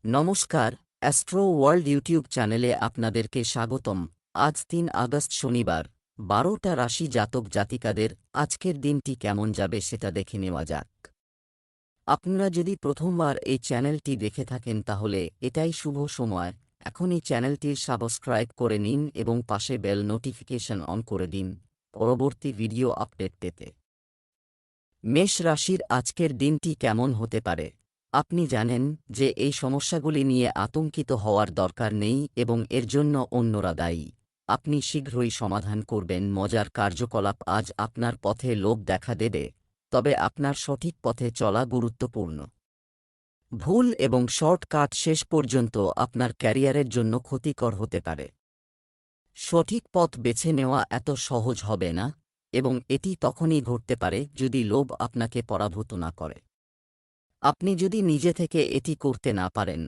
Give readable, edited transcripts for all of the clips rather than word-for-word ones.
নমস্কার, astro world YouTube চ্যানেলে আপনাদেরকে স্বাগতম। আজ ৩ আগস্ট শনিবার, ১২টা রাশি জাতক জাতিকাদের আজকের দিনটি কেমন যাবে সেটা দেখে নেওয়া যাক। আপনারা যদি প্রথমবার এই চ্যানেলটি দেখে থাকেন তাহলে এটাই শুভ সময়। এখনই চ্যানেলটির সাবস্ক্রাইব করে নিন এবং পাশে বেল নোটিফিকেশন অন করে দিন পরবর্তী ভিডিও আপডেট পেতে। মেষ রাশির আজকের দিনটি কেমন হতে পারে? আপনি জানেন যে এই সমস্যাগুলি নিয়ে আতঙ্কিত হওয়ার দরকার নেই এবং এর জন্য অন্যরা দায়ী। আপনি শীঘ্রই সমাধান করবেন। মজার কার্যকলাপ আজ আপনার পথে লোভ দেখা দেবে, তবে আপনার সঠিক পথে চলা গুরুত্বপূর্ণ। ভুল এবং শর্টকাট শেষ পর্যন্ত আপনার ক্যারিয়ারের জন্য ক্ষতিকর হতে পারে। সঠিক পথ বেছে নেওয়া এত সহজ হবে না, এবং এটি তখনই ঘটতে পারে যদি লোভ আপনাকে পরাভূত না করে। আপনি যদি নিজে থেকে এটি করতে না পারেন,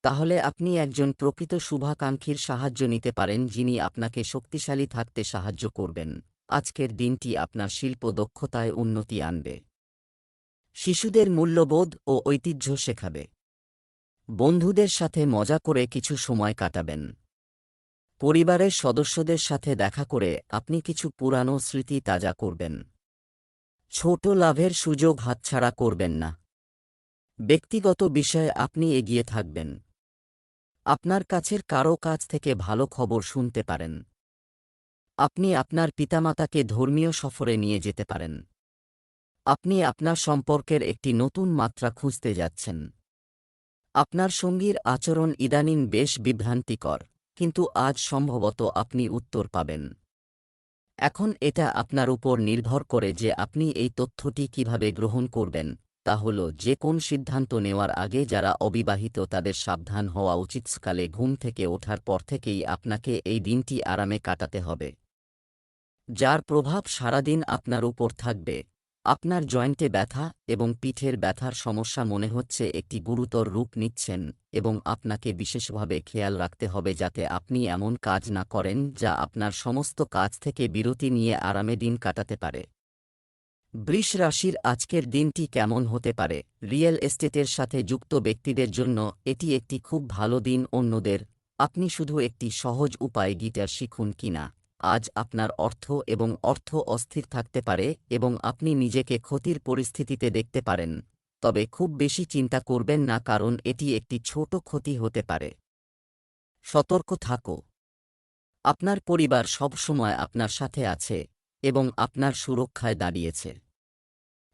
তাহলে আপনি একজন প্রকৃত শুভাকাঙ্ক্ষীর সাহায্য নিতে পারেন যিনি আপনাকে শক্তিশালী থাকতে সাহায্য করবেন। আজকের দিনটি আপনার শিল্প দক্ষতায় উন্নতি আনবে। শিশুদের মূল্যবোধ ও ঐতিহ্য শেখাবে। বন্ধুদের সাথে মজা করে কিছু সময় কাটাবেন। পরিবারের সদস্যদের সাথে দেখা করে আপনি কিছু পুরানো স্মৃতি তাজা করবেন। ছোট লাভের সুযোগ হাতছাড়া করবেন না। ব্যক্তিগত বিষয়ে আপনি এগিয়ে থাকবেন। আপনার কাছের কারও কাছ থেকে ভালো খবর শুনতে পারেন। আপনি আপনার পিতামাতাকে ধর্মীয় সফরে নিয়ে যেতে পারেন। আপনি আপনার সম্পর্কের একটি নতুন মাত্রা খুঁজতে যাচ্ছেন। আপনার সঙ্গীর আচরণ ইদানিং বেশ বিভ্রান্তিকর, কিন্তু আজ সম্ভবত আপনি উত্তর পাবেন। এখন এটা আপনার উপর নির্ভর করে যে আপনি এই তথ্যটি কিভাবে গ্রহণ করবেন। তা হল যে কোন সিদ্ধান্ত নেওয়ার আগে যারা অবিবাহিত তাদের সাবধান হওয়া উচিত। সকালে ঘুম থেকে ওঠার পর থেকেই আপনাকে এই দিনটি আরামে কাটাতে হবে, যার প্রভাব সারাদিন আপনার উপর থাকবে। আপনার জয়েন্টে ব্যথা এবং পিঠের ব্যথার সমস্যা মনে হচ্ছে একটি গুরুতর রূপ নিচ্ছেন, এবং আপনাকে বিশেষভাবে খেয়াল রাখতে হবে যাতে আপনি এমন কাজ না করেন যা আপনার সমস্ত কাজ থেকে বিরতি নিয়ে আরামে দিন কাটাতে পারে। বৃষ রাশির আজকের দিনটি কেমন হতে পারে? রিয়েল এস্টেটের সাথে যুক্ত ব্যক্তিদের জন্য এটি একটি খুব ভালো দিন। অন্যদের, আপনি শুধু একটি সহজ উপায় গিটার শিখুন কিনা। আজ আপনার অর্থ অস্থির থাকতে পারে এবং আপনি নিজেকে ক্ষতির পরিস্থিতিতে দেখতে পারেন, তবে খুব বেশি চিন্তা করবেন না কারণ এটি একটি ছোট ক্ষতি হতে পারে। সতর্ক থাকো। আপনার পরিবার সবসময় আপনার সাথে আছে এবং আপনার সুরক্ষায় দাঁড়িয়েছে।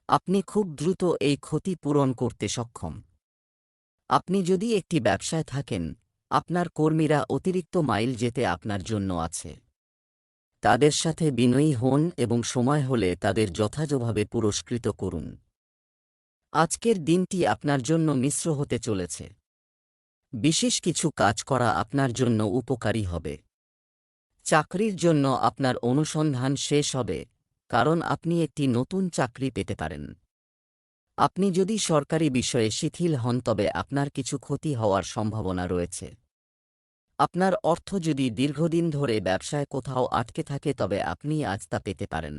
আপনি খুব দ্রুত এই ক্ষতি পূরণ করতে সক্ষম। আপনি যদি একটি ব্যবসায় থাকেন, আপনার কর্মীরা অতিরিক্ত মাইল যেতে আপনার জন্য আছে। তাদের সাথে বিনয়ী হন এবং সময় হলে তাদের যথাযথভাবে পুরস্কৃত করুন। আজকের দিনটি আপনার জন্য মিশ্র হতে চলেছে। বিশেষ কিছু কাজ করা আপনার জন্য উপকারী হবে। চাকরির জন্য আপনার অনুসন্ধান শেষ হবে, কারণ আপনি একটি নতুন চাকরি পেতে পারেন। আপনি যদি সরকারি বিষয়ে শিথিল হন তবে আপনার কিছু ক্ষতি হওয়ার সম্ভাবনা রয়েছে। আপনার অর্থ যদি দীর্ঘদিন ধরে ব্যবসায় কোথাও আটকে থাকে তবে আপনি আজ তা পেতে পারেন।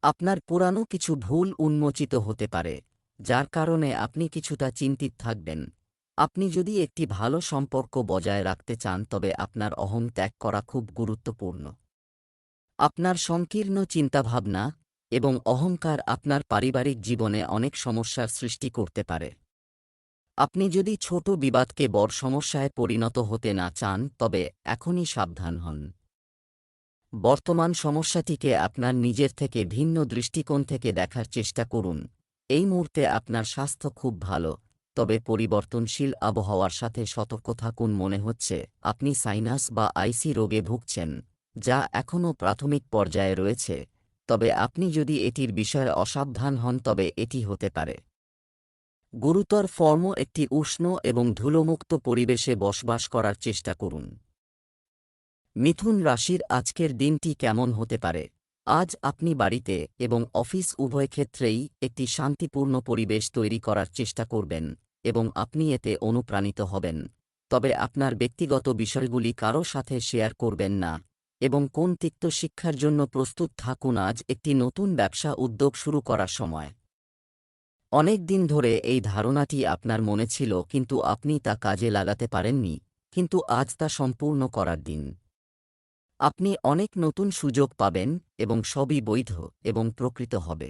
আপনার পুরানো কিছু ভুল উন্মোচিত হতে পারে, যার কারণে আপনি কিছুটা চিন্তিত থাকবেন। আপনি যদি একটি ভালো সম্পর্ক বজায় রাখতে চান তবে আপনার অহং ত্যাগ করা খুব গুরুত্বপূর্ণ। আপনার সংকীর্ণ চিন্তাভাবনা এবং অহংকার আপনার পারিবারিক জীবনে অনেক সমস্যার সৃষ্টি করতে পারে। আপনি যদি ছোট বিবাদকে বড় সমস্যায় পরিণত হতে না চান তবে এখনই সাবধান হন। বর্তমান সমস্যাটিকে আপনার নিজের থেকে ভিন্ন দৃষ্টিকোণ থেকে দেখার চেষ্টা করুন। এই মুহূর্তে আপনার স্বাস্থ্য খুব ভালো, তবে পরিবর্তনশীল আবহাওয়ার সাথে সতর্ক থাকুন। মনে হচ্ছে আপনি সাইনাস বা আইসি রোগে ভুগছেন, যা এখনও প্রাথমিক পর্যায়ে রয়েছে, তবে আপনি যদি এটির বিষয়ে অসাবধান হন তবে এটি হতে পারে গুরুতর ফর্ম। একটি উষ্ণ এবং ধুলোমুক্ত পরিবেশে বসবাস করার চেষ্টা করুন। মিথুন রাশির আজকের দিনটি কেমন হতে পারে? আজ আপনি বাড়িতে এবং অফিস উভয় ক্ষেত্রেই একটি শান্তিপূর্ণ পরিবেশ তৈরি করার চেষ্টা করবেন এবং আপনি এতে অনুপ্রাণিত হবেন, তবে আপনার ব্যক্তিগত বিষয়গুলি কারও সাথে শেয়ার করবেন না এবং কোন তিক্ত শিক্ষার জন্য প্রস্তুত থাকুন। আজ একটি নতুন ব্যবসা উদ্যোগ শুরু করার সময়। অনেক দিন ধরে এই ধারণাটি আপনার মনে ছিল কিন্তু আপনি তা কাজে লাগাতে পারেননি, কিন্তু আজ তা সম্পূর্ণ করার দিন। আপনি অনেক নতুন সুযোগ পাবেন এবং সবই বৈধ এবং প্রকৃত হবে।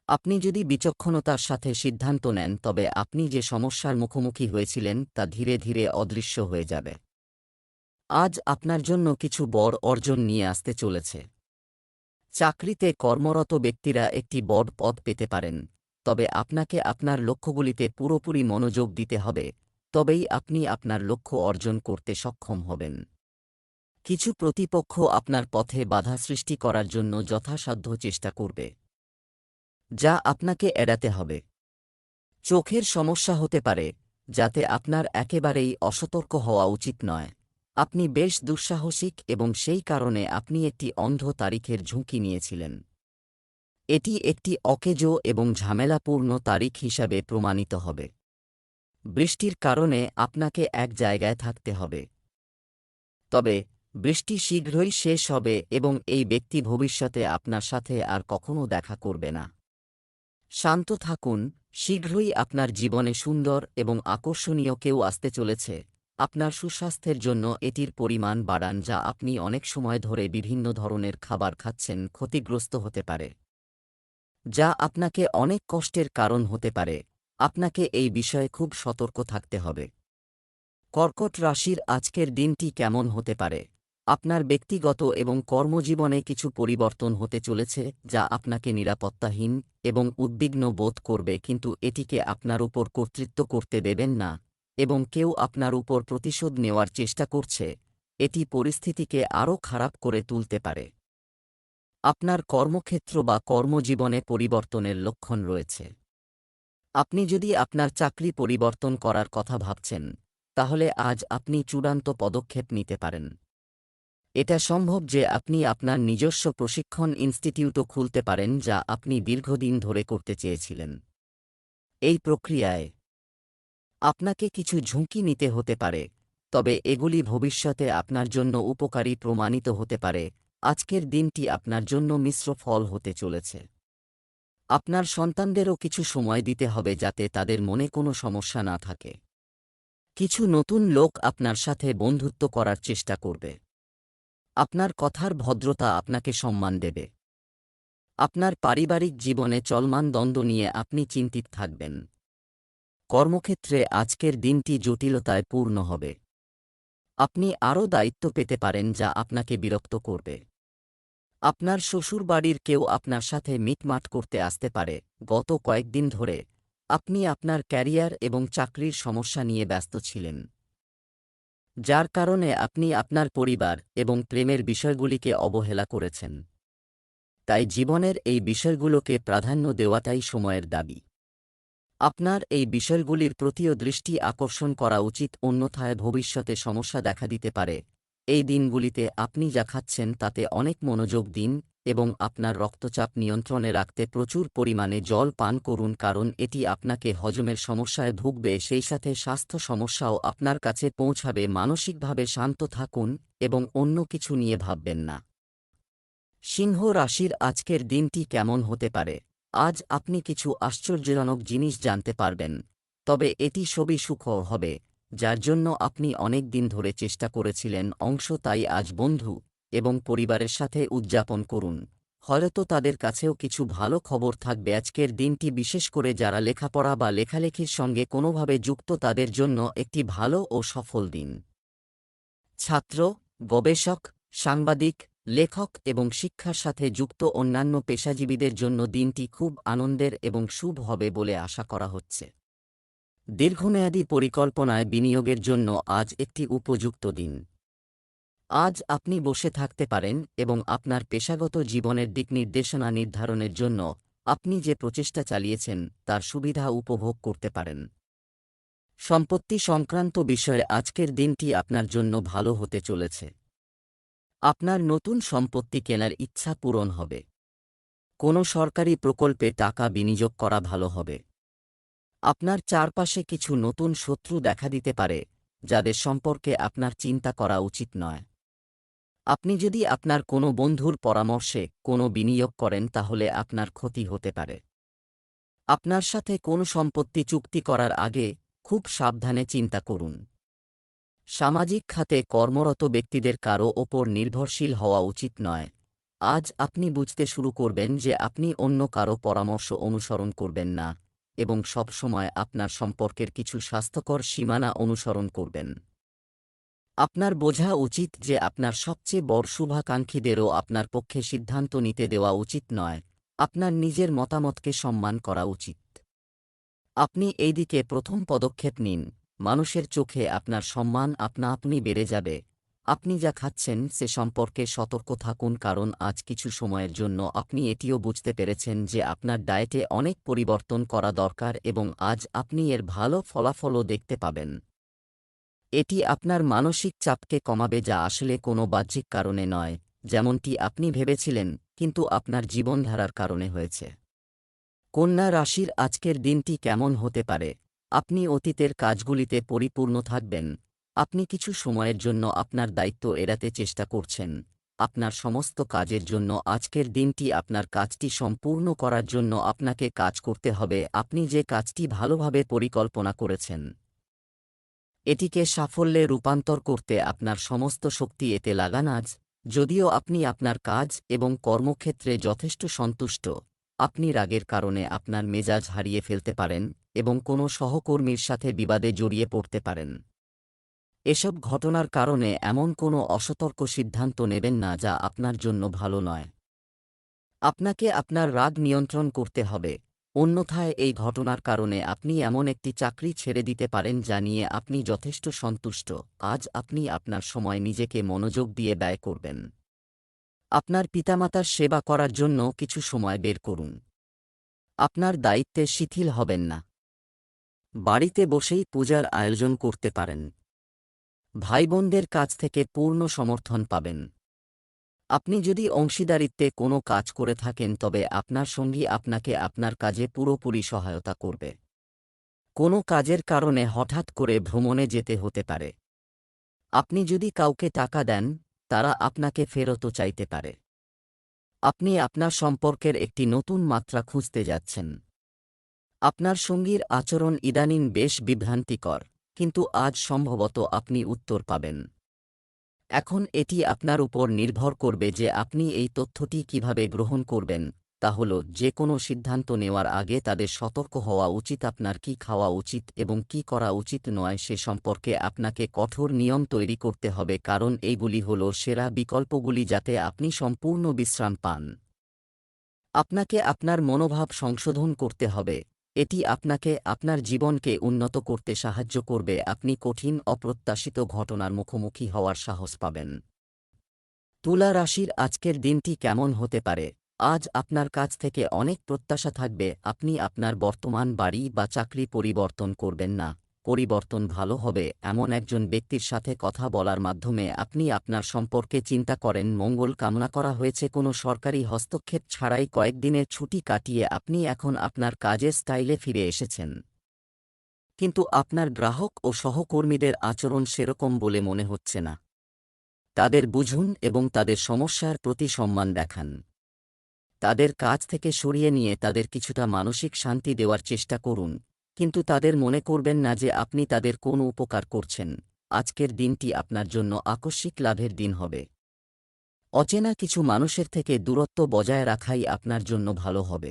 আপনি যদি বিচক্ষণতার সাথে সিদ্ধান্ত নেন তবে আপনি যে সমস্যার মুখোমুখি হয়েছিলেন তা ধীরে ধীরে অদৃশ্য হয়ে যাবে। আজ আপনার জন্য কিছু বড় অর্জন নিয়ে আসতে চলেছে। চাকরিতে কর্মরত ব্যক্তিরা একটি বড় পদ পেতে পারেন, তবে আপনাকে আপনার লক্ষ্যগুলিতে পুরোপুরি মনোযোগ দিতে হবে, তবেই আপনি আপনার লক্ষ্য অর্জন করতে সক্ষম হবেন। কিছু প্রতিপক্ষ আপনার পথে বাধা সৃষ্টি করার জন্য যথাসাধ্য চেষ্টা করবে, যা আপনাকে এড়াতে হবে। চোখের সমস্যা হতে পারে, যাতে আপনার একেবারেই অসতর্ক হওয়া উচিত নয়। আপনি বেশ দুঃসাহসিক এবং সেই কারণে আপনি একটি অন্ধ তারিখের ঝুঁকি নিয়েছিলেন। এটি একটি অকেজো এবং ঝামেলাপূর্ণ তারিখ হিসাবে প্রমাণিত হবে। বৃষ্টির কারণে আপনাকে এক জায়গায় থাকতে হবে। তবে বৃষ্টি শীঘ্রই শেষ হবে এবং এই ব্যক্তি ভবিষ্যতে আপনার সাথে আর কখনো দেখা করবে না। শান্ত থাকুন, শীঘ্রই আপনার জীবনে সুন্দর এবং আকর্ষণীয় কেউ আসতে চলেছে। আপনার সুস্বাস্থ্যের জন্য এটির পরিমাণ বাড়ান, যা আপনি অনেক সময় ধরে বিভিন্ন ধরনের খাবার খাচ্ছেন ক্ষতিগ্রস্ত হতে পারে, যা আপনাকে অনেক কষ্টের কারণ হতে পারে। আপনাকে এই বিষয়ে খুব সতর্ক থাকতে হবে। কর্কট রাশির আজকের দিনটি কেমন হতে পারে? আপনার ব্যক্তিগত এবং কর্মজীবনে কিছু পরিবর্তন হতে চলেছে যা আপনাকে নিরাপত্তাহীন এবং উদ্বিগ্ন বোধ করবে, কিন্তু এটিকে আপনার উপর কর্তৃত্ব করতে দেবেন না এবং কেউ আপনার উপর প্রতিশোধ নেওয়ার চেষ্টা করছে। এটি পরিস্থিতিকে আরও খারাপ করে তুলতে পারে। আপনার কর্মক্ষেত্র বা কর্মজীবনে পরিবর্তনের লক্ষণ রয়েছে। আপনি যদি আপনার চাকরি পরিবর্তন করার কথা ভাবছেন, তাহলে আজ আপনি চূড়ান্ত পদক্ষেপ নিতে পারেন। এটা সম্ভব যে আপনি আপনার নিজস্ব প্রশিক্ষণ ইনস্টিটিউটও খুলতে পারেন, যা আপনি দীর্ঘদিন ধরে করতে চেয়েছিলেন। এই প্রক্রিয়ায় আপনাকে কিছু ঝুঁকি নিতে হতে পারে, তবে এগুলি ভবিষ্যতে আপনার জন্য উপকারী প্রমাণিত হতে পারে। আজকের দিনটি আপনার জন্য মিশ্র ফল হতে চলেছে। আপনার সন্তানদেরও কিছু সময় দিতে হবে যাতে তাদের মনে কোনো সমস্যা না থাকে। কিছু নতুন লোক আপনার সাথে বন্ধুত্ব করার চেষ্টা করবে। আপনার কথার ভদ্রতা আপনাকে সম্মান দেবে। আপনার পারিবারিক জীবনে চলমান দ্বন্দ্ব নিয়ে আপনি চিন্তিত থাকবেন। কর্মক্ষেত্রে আজকের দিনটি জটিলতায় পূর্ণ হবে। আপনি আরও দায়িত্ব পেতে পারেন যা আপনাকে বিরক্ত করবে। আপনার শ্বশুরবাড়ির কেউ আপনার সাথে মিটমাট করতে আসতে পারে। গত কয়েকদিন ধরে আপনি আপনার ক্যারিয়ার এবং চাকরির সমস্যা নিয়ে ব্যস্ত ছিলেন, যার কারণে আপনি আপনার পরিবার এবং প্রেমের বিষয়গুলিকে অবহেলা করেছেন। তাই জীবনের এই বিষয়গুলোকে প্রাধান্য দেওয়াটাই সময়ের দাবি। আপনার এই বিষয়গুলির প্রতিও দৃষ্টি আকর্ষণ করা উচিত, অন্যথায় ভবিষ্যতে সমস্যা দেখা দিতে পারে। এই দিনগুলিতে আপনি যা খাচ্ছেন তাতে অনেক মনোযোগ দিন এবং আপনার রক্তচাপ নিয়ন্ত্রণে রাখতে প্রচুর পরিমাণে জল পান করুন, কারণ এটি আপনাকে হজমের সমস্যায় ভুগবে, সেই সাথে স্বাস্থ্য সমস্যাও আপনার কাছে পৌঁছাবে। মানসিকভাবে শান্ত থাকুন এবং অন্য কিছু নিয়ে ভাববেন না। সিংহ রাশির আজকের দিনটি কেমন হতে পারে? আজ আপনি কিছু আশ্চর্যজনক জিনিস জানতে পারবেন, তবে এটি সবই সুখকর হবে, যার জন্য আপনি অনেক দিন ধরে চেষ্টা করেছিলেন তাই আজ বন্ধু এবং পরিবারের সাথে উদযাপন করুন। হয়তো তাদের কাছেও কিছু ভালো খবর থাকবে। আজকের দিনটি বিশেষ করে যারা লেখাপড়া বা লেখালেখির সঙ্গে কোনোভাবে যুক্ত তাদের জন্য একটি ভালো ও সফল দিন। ছাত্র, গবেষক, সাংবাদিক, লেখক এবং শিক্ষার সাথে যুক্ত অন্যান্য পেশাজীবীদের জন্য দিনটি খুব আনন্দের এবং শুভ হবে বলে আশা করা হচ্ছে। দীর্ঘমেয়াদী পরিকল্পনায় বিনিয়োগের জন্য আজ একটি উপযুক্ত দিন। আজ আপনি বসে থাকতে পারেন এবং আপনার পেশাগত জীবনের দিকনির্দেশনা নির্ধারণের জন্য আপনি যে প্রচেষ্টা চালিয়েছেন তার সুবিধা উপভোগ করতে পারেন। সম্পত্তি সংক্রান্ত বিষয়ে আজকের দিনটি আপনার জন্য ভালো হতে চলেছে। আপনার নতুন সম্পত্তি কেনার ইচ্ছা পূরণ হবে। কোনো সরকারি প্রকল্পে টাকা বিনিয়োগ করা ভালো হবে। আপনার চারপাশে কিছু নতুন শত্রু দেখা দিতে পারে, যাদের সম্পর্কে আপনার চিন্তা করা উচিত নয়। আপনি যদি আপনার কোনো বন্ধুর পরামর্শে কোনো বিনিয়োগ করেন তাহলে আপনার ক্ষতি হতে পারে। আপনার সাথে কোন সম্পত্তি চুক্তি করার আগে খুব সাবধানে চিন্তা করুন। সামাজিক খাতে কর্মরত ব্যক্তিদের কারও ওপর নির্ভরশীল হওয়া উচিত নয়। আজ আপনি বুঝতে শুরু করবেন যে আপনি অন্য কারও পরামর্শ অনুসরণ করবেন না এবং সবসময় আপনার সম্পর্কের কিছু স্বাস্থ্যকর সীমানা অনুসরণ করবেন। আপনার বোঝা উচিত যে আপনার সবচেয়ে বড় শুভাকাঙ্ক্ষীদেরও আপনার পক্ষে সিদ্ধান্ত নিতে দেওয়া উচিত নয়। আপনার নিজের মতামতকে সম্মান করা উচিত। আপনি এই দিকে প্রথম পদক্ষেপ নিন। মানুষের চোখে আপনার সম্মান আপনা আপনি বেড়ে যাবে। আপনি যা খাচ্ছেন সে সম্পর্কে সতর্ক থাকুন, কারণ আজ কিছু সময়ের জন্য আপনি এটিও বুঝতে পেরেছেন যে আপনার ডায়েটে অনেক পরিবর্তন করা দরকার এবং আজ আপনি এর ভালো ফলাফলও দেখতে পাবেন। এটি আপনার মানসিক চাপকে কমাবে, যা আসলে কোনো বাহ্যিক কারণে নয় যেমনটি আপনি ভেবেছিলেন, কিন্তু আপনার জীবনধারার কারণে হয়েছে। কন্যা রাশির আজকের দিনটি কেমন হতে পারে? আপনি অতীতের কাজগুলিতে পরিপূর্ণ থাকবেন। আপনি কিছু সময়ের জন্য আপনার দায়িত্ব এড়াতে চেষ্টা করছেন। আপনার সমস্ত কাজের জন্য আজকের দিনটি আপনার কাজটি সম্পূর্ণ করার জন্য আপনাকে কাজ করতে হবে। আপনি যে কাজটি ভালোভাবে পরিকল্পনা করেছেন, এটিকে সাফল্যে রূপান্তর করতে আপনার সমস্ত শক্তি এতে লাগান আজ। যদিও আপনি আপনার কাজ এবং কর্মক্ষেত্রে যথেষ্ট সন্তুষ্ট, আপনি রাগের কারণে আপনার মেজাজ হারিয়ে ফেলতে পারেন এবং কোনো সহকর্মীর সাথে বিবাদে জড়িয়ে পড়তে পারেন। এসব ঘটনার কারণে এমন কোনো অসতর্ক সিদ্ধান্ত নেবেন না যা আপনার জন্য ভালো নয়। আপনাকে আপনার রাগ নিয়ন্ত্রণ করতে হবে, অন্যথায় এই ঘটনার কারণে আপনি এমন একটি চাকরি ছেড়ে দিতে পারেন যা নিয়ে আপনি যথেষ্ট সন্তুষ্ট। আজ আপনি আপনার সময় নিজেকে মনোযোগ দিয়ে ব্যয় করবেন। আপনার পিতামাতার সেবা করার জন্য কিছু সময় বের করুন। আপনার দায়িত্বে শিথিল হবেন না। বাড়িতে বসেই পূজার আয়োজন করতে পারেন। ভাইবোনদের কাছ থেকে পূর্ণ সমর্থন পাবেন। আপনি যদি অংশীদারিত্বে কোনো কাজ করে থাকেন তবে আপনার সঙ্গী আপনাকে আপনার কাজে পুরোপুরি সহায়তা করবে। কোনো কাজের কারণে হঠাৎ করে ভ্রমণে যেতে হতে পারে। আপনি যদি কাউকে টাকা দেন, তারা আপনাকে ফেরতও চাইতে পারে। আপনি আপনার সম্পর্কের একটি নতুন মাত্রা খুঁজতে যাচ্ছেন। আপনার সঙ্গীর আচরণ ইদানিং বেশ বিভ্রান্তিকর, কিন্তু আজ সম্ভবত আপনি উত্তর পাবেন। এখন এটি আপনার উপর নির্ভর করবে যে আপনি এই তথ্যটি কিভাবে গ্রহণ করবেন। তা হল, যে কোনো সিদ্ধান্ত নেওয়ার আগে তাদের সতর্ক হওয়া উচিত। আপনার কি খাওয়া উচিত এবং কি করা উচিত নয় সে সম্পর্কে আপনাকে কঠোর নিয়ম তৈরি করতে হবে, কারণ এইগুলি হল সেরা বিকল্পগুলি যাতে আপনি সম্পূর্ণ বিশ্রাম পান। আপনাকে আপনার মনোভাব সংশোধন করতে হবে। এটি আপনাকে আপনার জীবনকে উন্নত করতে সাহায্য করবে। আপনি কঠিন অপ্রত্যাশিত ঘটনার মুখোমুখি হওয়ার সাহস পাবেন। তুলা রাশির আজকের দিনটি কেমন হতে পারে? আজ আপনার কাছ থেকে অনেক প্রত্যাশা থাকবে। আপনি আপনার বর্তমান বাড়ি বা চাকরি পরিবর্তন করবেন না। পরিবর্তন ভালো হবে এমন একজন ব্যক্তির সাথে কথা বলার মাধ্যমে আপনি আপনার সম্পর্কে চিন্তা করেন। মঙ্গল কামনা করা হয়েছে। কোনো সরকারি হস্তক্ষেপ ছাড়াই কয়েকদিনের ছুটি কাটিয়ে আপনি এখন আপনার কাজের স্টাইলে ফিরে এসেছেন। কিন্তু আপনার গ্রাহক ও সহকর্মীদের আচরণ সেরকম বলে মনে হচ্ছে না। তাদের বুঝুন এবং তাদের সমস্যার প্রতি সম্মান দেখান। তাদের কাজ থেকে সরিয়ে নিয়ে তাদের কিছুটা মানসিক শান্তি দেওয়ার চেষ্টা করুন, কিন্তু তাদের মনে করবেন না যে আপনি তাদের কোনো উপকার করছেন। আজকের দিনটি আপনার জন্য আকস্মিক লাভের দিন হবে। অচেনা কিছু মানুষের থেকে দূরত্ব বজায় রাখাই আপনার জন্য ভালো হবে।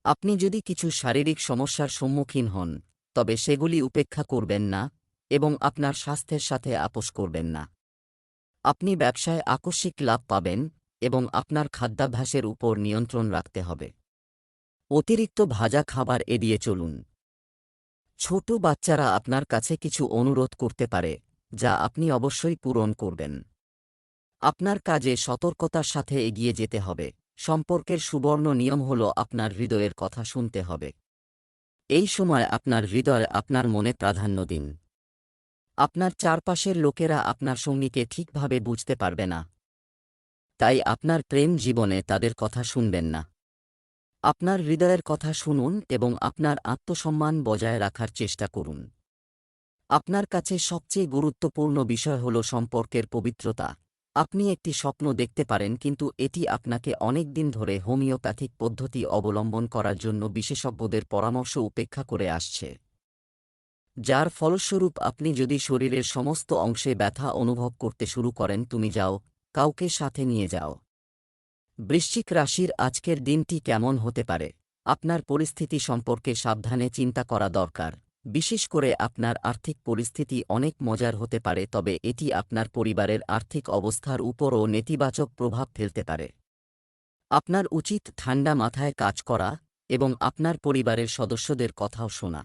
আপনি যদি কিছু শারীরিক সমস্যার সম্মুখীন হন, তবে সেগুলি উপেক্ষা করবেন না এবং আপনার স্বাস্থ্যের সাথে আপোস করবেন না। আপনি ব্যবসায় আকস্মিক লাভ পাবেন এবং আপনার খাদ্যাভ্যাসের উপর নিয়ন্ত্রণ রাখতে হবে। অতিরিক্ত ভাজা খাবার এড়িয়ে চলুন। ছোট বাচ্চারা আপনার কাছে কিছু অনুরোধ করতে পারে, যা আপনি অবশ্যই পূরণ করবেন। আপনার কাজে সতর্কতার সাথে এগিয়ে যেতে হবে। সম্পর্কের সুবর্ণ নিয়ম হল আপনার হৃদয়ের কথা শুনতে হবে। এই সময় আপনার হৃদয় আপনার মনে প্রাধান্য দিন। আপনার চারপাশের লোকেরা আপনার সঙ্গীকে ঠিকভাবে বুঝতে পারবে না, তাই আপনার প্রেম জীবনে তাদের কথা শুনবেন না। আপনার হৃদয়ের কথা শুনুন এবং আপনার আত্মসম্মান বজায় রাখার চেষ্টা করুন। আপনার কাছে সবচেয়ে গুরুত্বপূর্ণ বিষয় হল সম্পর্কের পবিত্রতা। আপনি একটি স্বপ্ন দেখতে পারেন, কিন্তু এটি আপনাকে অনেক দিন ধরে হোমিওপ্যাথিক পদ্ধতি অবলম্বন করার জন্য বিশেষজ্ঞদের পরামর্শ উপেক্ষা করে আসছে, যার ফলস্বরূপ আপনি যদি শরীরের সমস্ত অংশে ব্যথা অনুভব করতে শুরু করেন, তুমি যাও, কাউকে সাথে নিয়ে যাও। বৃশ্চিক রাশির আজকের দিনটি কেমন হতে পারে? আপনার পরিস্থিতি সম্পর্কে সাবধানে চিন্তা করা দরকার। বিশেষ করে আপনার আর্থিক পরিস্থিতি অনেক মজার হতে পারে, তবে এটি আপনার পরিবারের আর্থিক অবস্থার উপরও নেতিবাচক প্রভাব ফেলতে পারে। আপনার উচিত ঠান্ডা মাথায় কাজ করা এবং আপনার পরিবারের সদস্যদের কথাও শোনা।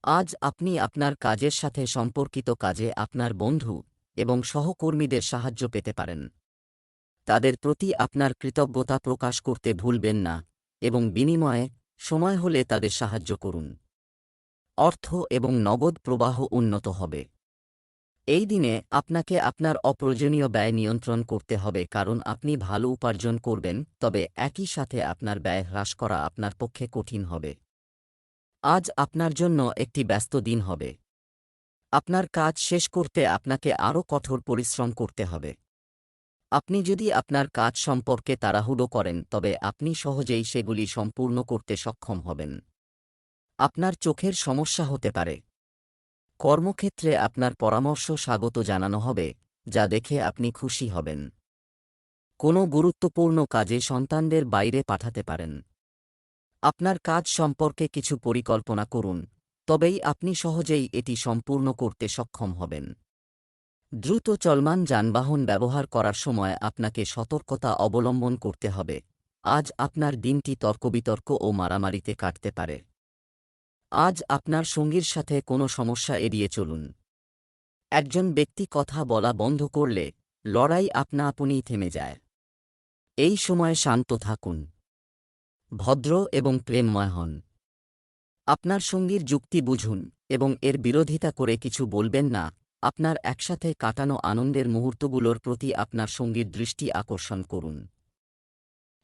আজ আপনি আপনার কাজের সাথে সম্পর্কিত কাজে আপনার বন্ধু এবং সহকর্মীদের সাহায্য পেতে পারেন। তাদের প্রতি আপনার কৃতজ্ঞতা প্রকাশ করতে ভুলবেন না এবং বিনিময়ে সময় হলে তাদের সাহায্য করুন। অর্থ এবং নগদ প্রবাহ উন্নত হবে। এই দিনে আপনাকে আপনার অপ্রয়োজনীয় ব্যয় নিয়ন্ত্রণ করতে হবে, কারণ আপনি ভালো উপার্জন করবেন, তবে একই সাথে আপনার ব্যয় হ্রাস করা আপনার পক্ষে কঠিন হবে। আজ আপনার জন্য একটি ব্যস্ত দিন হবে। আপনার কাজ শেষ করতে আপনাকে আরও কঠোর পরিশ্রম করতে হবে। আপনি যদি আপনার কাজ সম্পর্কে তাড়াহুড়ো করেন, তবে আপনি সহজেই সেগুলি সম্পূর্ণ করতে সক্ষম হবেন। আপনার চোখের সমস্যা হতে পারে। কর্মক্ষেত্রে আপনার পরামর্শ স্বাগত জানানো হবে, যা দেখে আপনি খুশি হবেন। কোনো গুরুত্বপূর্ণ কাজে সন্তানদের বাইরে পাঠাতে পারেন। আপনার কাজ সম্পর্কে কিছু পরিকল্পনা করুন, তবেই আপনি সহজেই এটি সম্পূর্ণ করতে সক্ষম হবেন। দ্রুত চলমান যানবাহন ব্যবহার করার সময় আপনাকে সতর্কতা অবলম্বন করতে হবে। আজ আপনার দিনটি তর্কবিতর্ক ও মারামারিতে কাটতে পারে। আজ আপনার সঙ্গীর সাথে কোনো সমস্যা এড়িয়ে চলুন। একজন ব্যক্তি কথা বলা বন্ধ করলে লড়াই আপনা আপনিই থেমে যায়। এই সময় শান্ত থাকুন, ভদ্র এবং প্রেমময় হন। আপনার সঙ্গীর যুক্তি বুঝুন এবং এর বিরোধিতা করে কিছু বলবেন না। আপনার একসাথে কাটানো আনন্দের মুহূর্তগুলোর প্রতি আপনার সঙ্গীর দৃষ্টি আকর্ষণ করুন।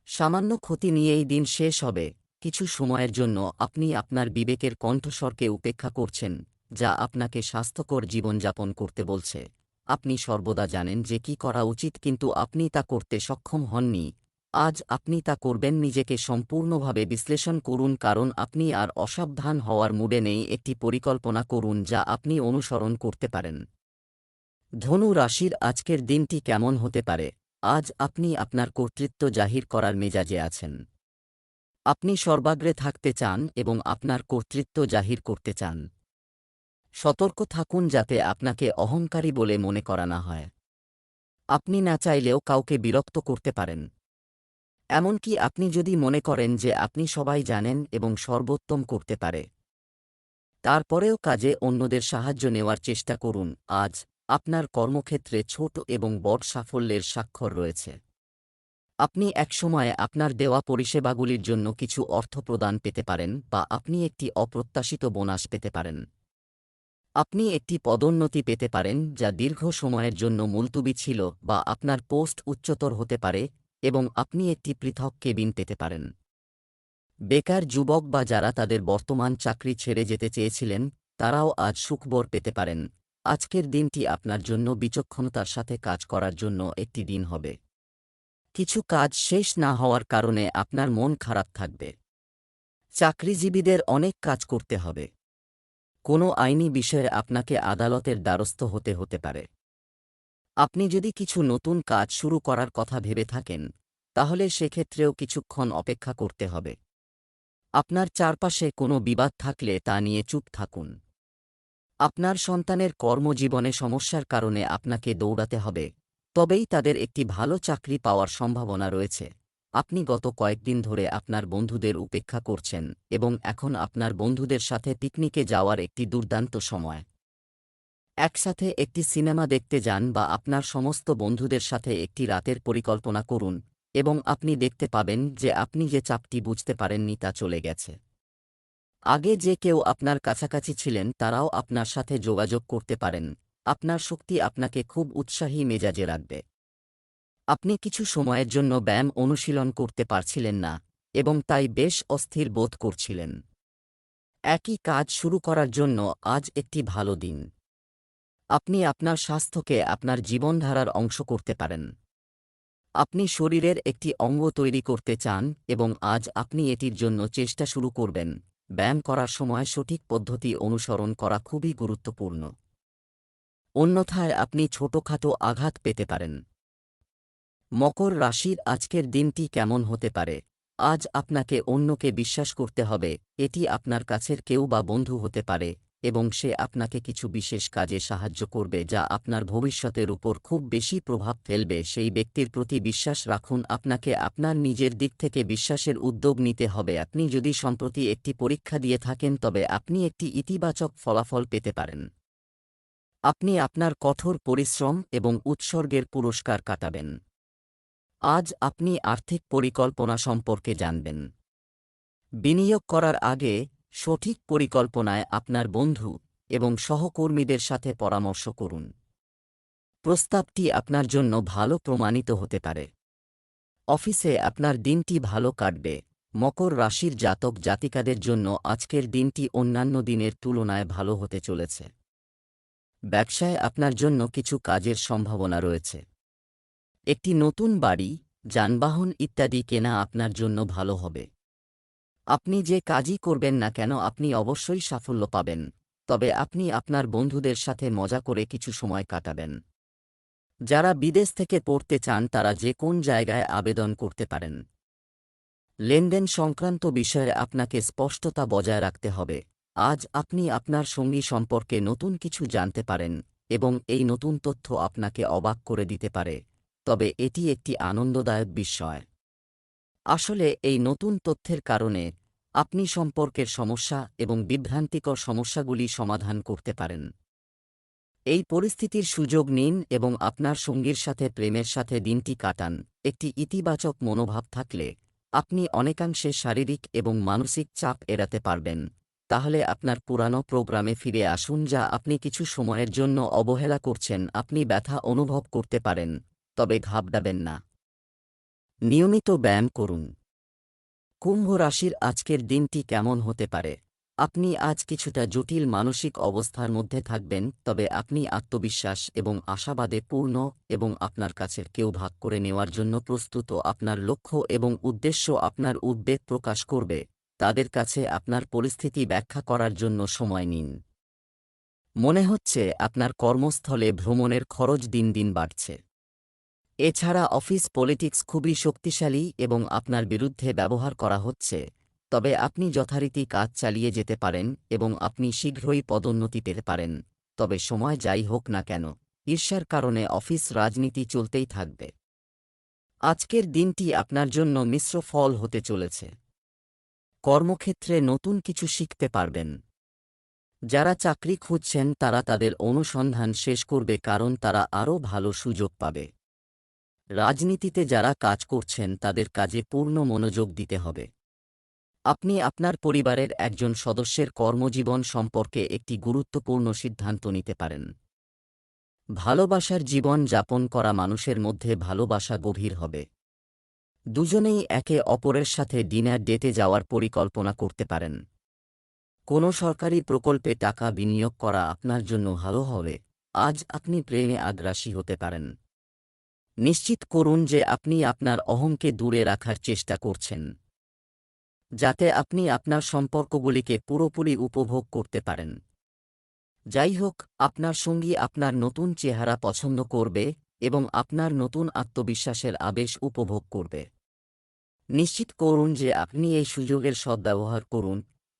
সামান্য ক্ষতি নিয়েই দিন শেষ হবে। কিছু সময়ের জন্য আপনি আপনার বিবেকের কণ্ঠস্বরকে উপেক্ষা করছেন, যা আপনাকে স্বাস্থ্যকর জীবনযাপন করতে বলছে। আপনি সর্বদা জানেন যে কী করা উচিত, কিন্তু আপনি তা করতে সক্ষম হননি। আজ আপনি তা করবেন। নিজেকে সম্পূর্ণভাবে বিশ্লেষণ করুন, কারণ আপনি আর অসাবধান হওয়ার মুডে নেই। একটি পরিকল্পনা করুন যা আপনি অনুসরণ করতে পারেন। ধনু রাশির আজকের দিনটি কেমন হতে পারে? আজ আপনি আপনার কর্তৃত্ব জাহির করার মেজাজে আছেন। আপনি সর্বাগ্রে থাকতে চান এবং আপনার কর্তৃত্ব জাহির করতে চান। সতর্ক থাকুন যাতে আপনাকে অহংকারী বলে মনে করা না হয়। আপনি না চাইলেও কাউকে বিরক্ত করতে পারেন। এমনকি আপনি যদি মনে করেন যে আপনি সবাই জানেন এবং সর্বোত্তম করতে পারে, তারপরেও কাজে অন্যদের সাহায্য নেওয়ার চেষ্টা করুন। আজ আপনার কর্মক্ষেত্রে ছোট এবং বড় সাফল্যের স্বাক্ষর রয়েছে। আপনি একসময়ে আপনার দেওয়া পরিষেবাগুলির জন্য কিছু অর্থ প্রদান পেতে পারেন, বা আপনি একটি অপ্রত্যাশিত বোনাস পেতে পারেন। আপনি একটি পদোন্নতি পেতে পারেন যা দীর্ঘ সময়ের জন্য মুলতুবি ছিল, বা আপনার পোস্ট উচ্চতর হতে পারে এবং আপনি একটি পৃথক কেবিন পেতে পারেন। বেকার যুবক বা যারা তাদের বর্তমান চাকরি ছেড়ে যেতে চেয়েছিলেন, তারাও আজ সুখবর পেতে পারেন। আজকের দিনটি আপনার জন্য বিচক্ষণতার সাথে কাজ করার জন্য একটি দিন হবে। কিছু কাজ শেষ না হওয়ার কারণে আপনার মন খারাপ থাকবে। চাকরিজীবীদের অনেক কাজ করতে হবে। কোনো আইনি বিষয়ে আপনাকে আদালতের দ্বারস্থ হতে পারে। আপনি যদি কিছু নতুন কাজ শুরু করার কথা ভেবে থাকেন, তাহলে সেক্ষেত্রেও কিছুক্ষণ অপেক্ষা করতে হবে। আপনার চারপাশে কোনো বিবাদ থাকলে তা নিয়ে চুপ থাকুন। আপনার সন্তানের কর্মজীবনে সমস্যার কারণে আপনাকে দৌড়াতে হবে, তবেই তাদের একটি ভালো চাকরি পাওয়ার সম্ভাবনা রয়েছে। আপনি গত কয়েকদিন ধরে আপনার বন্ধুদের উপেক্ষা করছেন এবং এখন আপনার বন্ধুদের সাথে পিকনিকে যাওয়ার একটি দুর্দান্ত সময়। একসাথে একটি সিনেমা দেখতে যান বা আপনার সমস্ত বন্ধুদের সাথে একটি রাতের পরিকল্পনা করুন এবং আপনি দেখতে পাবেন যে আপনি যে চাপটি বুঝতে পারেননি তা চলে গেছে। আগে যে কেউ আপনার কাছাকাছি ছিলেন তারাও আপনার সাথে যোগাযোগ করতে পারেন। আপনার শক্তি আপনাকে খুব উৎসাহী মেজাজে রাখবে। আপনি কিছু সময়ের জন্য ব্যায়াম অনুশীলন করতে পারছিলেন না এবং তাই বেশ অস্থির বোধ করছিলেন। একই কাজ শুরু করার জন্য আজ একটি ভালো দিন। আপনি আপনার স্বাস্থ্যকে আপনার জীবনধারার অংশ করতে পারেন। আপনি শরীরের একটি অঙ্গ তৈরি করতে চান এবং আজ আপনি এটির জন্য চেষ্টা শুরু করবেন। ব্যায়াম করার সময় সঠিক পদ্ধতি অনুসরণ করা খুবই গুরুত্বপূর্ণ। অন্যথায় আপনি ছোটখাটো আঘাত পেতে পারেন। মকর রাশির আজকের দিনটি কেমন হতে পারে? আজ আপনাকে অন্যকে বিশ্বাস করতে হবে, এটি আপনার কাছের কেউ বা বন্ধু হতে পারে এবং সে আপনাকে কিছু বিশেষ কাজে সাহায্য করবে যা আপনার ভবিষ্যতের উপর খুব বেশি প্রভাব ফেলবে। সেই ব্যক্তির প্রতি বিশ্বাস রাখুন। আপনাকে আপনার নিজের দিক থেকে বিশ্বাসের উদ্যোগ নিতে হবে। আপনি যদি সম্প্রতি একটি পরীক্ষা দিয়ে থাকেন তবে আপনি একটি ইতিবাচক ফলাফল পেতে পারেন। আপনি আপনার কঠোর পরিশ্রম এবং উৎসর্গের পুরস্কার কাটাবেন। আজ আপনি আর্থিক পরিকল্পনা সম্পর্কে জানবেন। বিনিয়োগ করার আগে সঠিক পরিকল্পনায় আপনার বন্ধু এবং সহকর্মীদের সাথে পরামর্শ করুন। প্রস্তাবটি আপনার জন্য ভালো প্রমাণিত হতে পারে। অফিসে আপনার দিনটি ভালো কাটবে। মকর রাশির জাতক জাতিকাদের জন্য আজকের দিনটি অন্যান্য দিনের তুলনায় ভালো হতে চলেছে। ব্যবসায় আপনার জন্য কিছু কাজের সম্ভাবনা রয়েছে। একটি নতুন বাড়ি, যানবাহন ইত্যাদি কেনা আপনার জন্য ভালো হবে। আপনি যে কাজই করবেন না কেন আপনি অবশ্যই সাফল্য পাবেন, তবে আপনি আপনার বন্ধুদের সাথে মজা করে কিছু সময় কাটাবেন। যারা বিদেশ থেকে পড়তে চান তারা যে কোন জায়গায় আবেদন করতে পারেন। লেনদেন সংক্রান্ত বিষয়ে আপনাকে স্পষ্টতা বজায় রাখতে হবে। আজ আপনি আপনার সঙ্গী সম্পর্কে নতুন কিছু জানতে পারেন এবং এই নতুন তথ্য আপনাকে অবাক করে দিতে পারে, তবে এটি একটি আনন্দদায়ক বিষয়। আসলে এই নতুন তথ্যের কারণে আপনি সম্পর্কের সমস্যা এবং বিভ্রান্তিকর সমস্যাগুলি সমাধান করতে পারেন। এই পরিস্থিতির সুযোগ নিন এবং আপনার সঙ্গীর সাথে প্রেমের সাথে দিনটি কাটান। একটি ইতিবাচক মনোভাব থাকলে আপনি অনেকাংশে শারীরিক এবং মানসিক চাপ এড়াতে পারবেন। তাহলে আপনার পুরানো প্রোগ্রামে ফিরে আসুন যা আপনি কিছু সময়ের জন্য অবহেলা করছেন। আপনি ব্যথা অনুভব করতে পারেন, তবে ঘাবড়াবেন না। নিয়মিত ব্যায়াম করুন। কুম্ভ রাশির আজকের দিনটি কেমন হতে পারে? আপনি আজ কিছুটা জটিল মানসিক অবস্থার মধ্যে থাকবেন, তবে আপনি আত্মবিশ্বাস এবং আশাবাদে পূর্ণ এবং আপনার কাছের কেউ ভাগ করে নেওয়ার জন্য প্রস্তুত। আপনার লক্ষ্য এবং উদ্দেশ্য আপনার উদ্বেগ প্রকাশ করবে। তাদের কাছে আপনার পরিস্থিতি ব্যাখ্যা করার জন্য সময় নিন। মনে হচ্ছে আপনার কর্মস্থলে ভ্রমণের খরচ দিন দিন বাড়ছে। এছাড়া অফিস পলিটিক্স খুবই শক্তিশালী এবং আপনার বিরুদ্ধে ব্যবহার করা হচ্ছে, তবে আপনি যথারীতি কাজ চালিয়ে যেতে পারেন এবং আপনি শীঘ্রই পদোন্নতি পেতে পারেন। তবে সময় যাই হোক না কেন, ঈর্ষার কারণে অফিস রাজনীতি চলতেই থাকবে। আজকের দিনটি আপনার জন্য মিশ্র ফল হতে চলেছে। কর্মক্ষেত্রে নতুন কিছু শিখতে পারবেন। যারা চাকরি খুঁজছেন তারা তাদের অনুসন্ধান শেষ করবে কারণ তারা আরও ভালো সুযোগ পাবে। রাজনীতিতে যারা কাজ করছেন তাদের কাজে পূর্ণ মনোযোগ দিতে হবে। আপনি আপনার পরিবারের একজন সদস্যের কর্মজীবন সম্পর্কে একটি গুরুত্বপূর্ণ সিদ্ধান্ত নিতে পারেন। ভালোবাসার জীবন যাপন করা মানুষের মধ্যে ভালোবাসা গভীর হবে। দুজনেই একে অপরের সাথে ডিনার ডেটে যাওয়ার পরিকল্পনা করতে পারেন। কোনো সরকারি প্রকল্পে টাকা বিনিয়োগ করা আপনার জন্য ভালো হবে। আজ আপনি প্রেমে আগ্রাসী হতে পারেন। নিশ্চিত করুন যে আপনি আপনার অহংকে দূরে রাখার চেষ্টা করছেন, যাতে আপনি আপনার সম্পর্কগুলিকে পুরোপুরি উপভোগ করতে পারেন। যাই হোক, আপনার সঙ্গী আপনার নতুন চেহারা পছন্দ করবে এবং আপনার নতুন আত্মবিশ্বাসের আবেশ উপভোগ করবে। নিশ্চিত করুন যে আপনি এই সুযোগের সদ্ব্যবহার করুন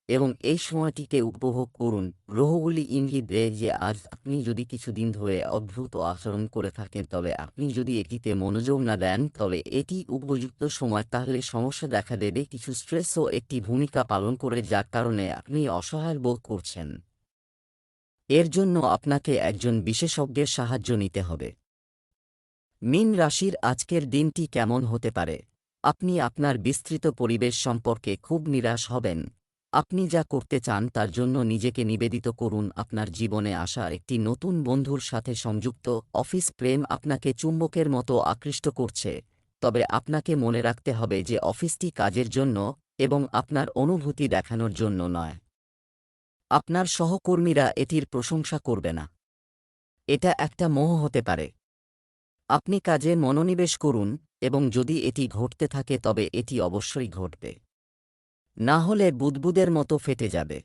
এবং এই সময়টিকে উপভোগ করুন। গ্রহগুলি ইঙ্গিত দেয় যে আজ আপনি যদি কিছুদিন ধরে অদ্ভুত আচরণ করে থাকেন তবে আপনি যদি এটিতে মনোযোগ না দেন তবে এটি উপযুক্ত সময়, তাহলে সমস্যা দেখা দেবে। কিছু স্ট্রেসও একটি ভূমিকা পালন করে যার কারণে আপনি অসহায় বোধ করছেন। এর জন্য আপনাকে একজন বিশেষজ্ঞের সাহায্য নিতে হবে। মীন রাশির আজকের দিনটি কেমন হতে পারে? আপনি আপনার বিস্তৃত পরিবেশ সম্পর্কে খুব নিরাশ হবেন। আপনি যা করতে চান তার জন্য নিজেকে নিবেদিত করুন। আপনার জীবনে আসা একটি নতুন বন্ধুর সাথে সংযুক্ত অফিস প্রেম আপনাকে চুম্বকের মতো আকৃষ্ট করছে, তবে আপনাকে মনে রাখতে হবে যে অফিসটি কাজের জন্য এবং আপনার অনুভূতি দেখানোর জন্য নয়। আপনার সহকর্মীরা এটির প্রশংসা করবে না। এটা একটা মোহ হতে পারে। আপনি কাজে মনোনিবেশ করুন, এবং যদি এটি ঘটতে থাকে তবে এটি অবশ্যই ঘটবে। না হলে বুদবুদের মতো ফেটে যাবে।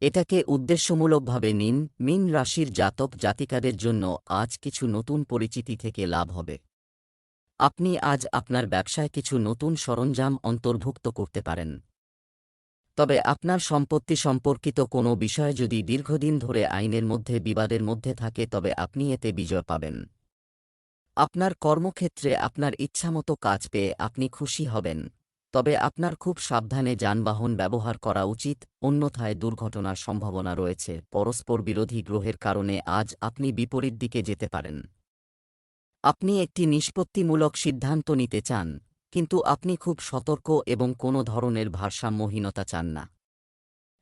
এটাকে উদ্দেশ্যমূলকভাবে নিন। মীন রাশির জাতক জাতিকাদের জন্য আজ কিছু নতুন পরিচিতি থেকে লাভ হবে। আপনি আজ আপনার ব্যবসায় কিছু নতুন সরঞ্জাম অন্তর্ভুক্ত করতে পারেন। তবে আপনার সম্পত্তি সম্পর্কিত কোনো বিষয় যদি দীর্ঘদিন ধরে আইনের মধ্যে বিবাদের মধ্যে থাকে তবে আপনি এতে বিজয় পাবেন। আপনার কর্মক্ষেত্রে আপনার ইচ্ছামতো কাজ পেয়ে আপনি খুশি হবেন, তবে আপনার খুব সাবধানে যানবাহন ব্যবহার করা উচিত, অন্যথায় দুর্ঘটনার সম্ভাবনা রয়েছে। পরস্পর বিরোধী গ্রহের কারণে আজ আপনি বিপরীত দিকে যেতে পারেন। আপনি একটি নিষ্পত্তিমূলক সিদ্ধান্ত নিতে চান, কিন্তু আপনি খুব সতর্ক এবং কোনো ধরনের ভারসাম্যহীনতা চান না।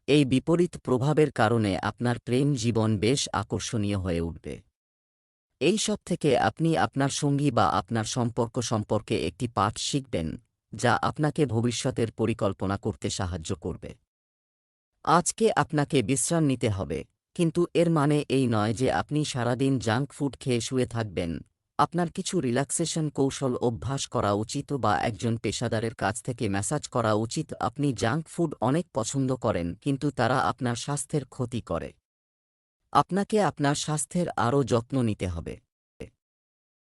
এই বিপরীত প্রভাবের কারণে আপনার প্রেম জীবন বেশ আকর্ষণীয় হয়ে উঠবে। এই সব থেকে আপনি আপনার সঙ্গী বা আপনার সম্পর্ক সম্পর্কে একটি পাঠ শিখবেন, যা আপনাকে ভবিষ্যতের পরিকল্পনা করতে সাহায্য করবে। আজকে আপনাকে বিশ্রাম নিতে হবে, কিন্তু এর মানে এই নয় যে আপনি সারাদিন জাঙ্ক ফুড খেয়ে শুয়ে থাকবেন। আপনার কিছু রিল্যাক্সেশন কৌশল অভ্যাস করা উচিত বা একজন পেশাদারের কাছ থেকে ম্যাসাজ করা উচিত। আপনি জাঙ্ক ফুড অনেক পছন্দ করেন, কিন্তু তারা আপনার স্বাস্থ্যের ক্ষতি করে। আপনাকে আপনার স্বাস্থ্যের আরও যত্ন নিতে হবে।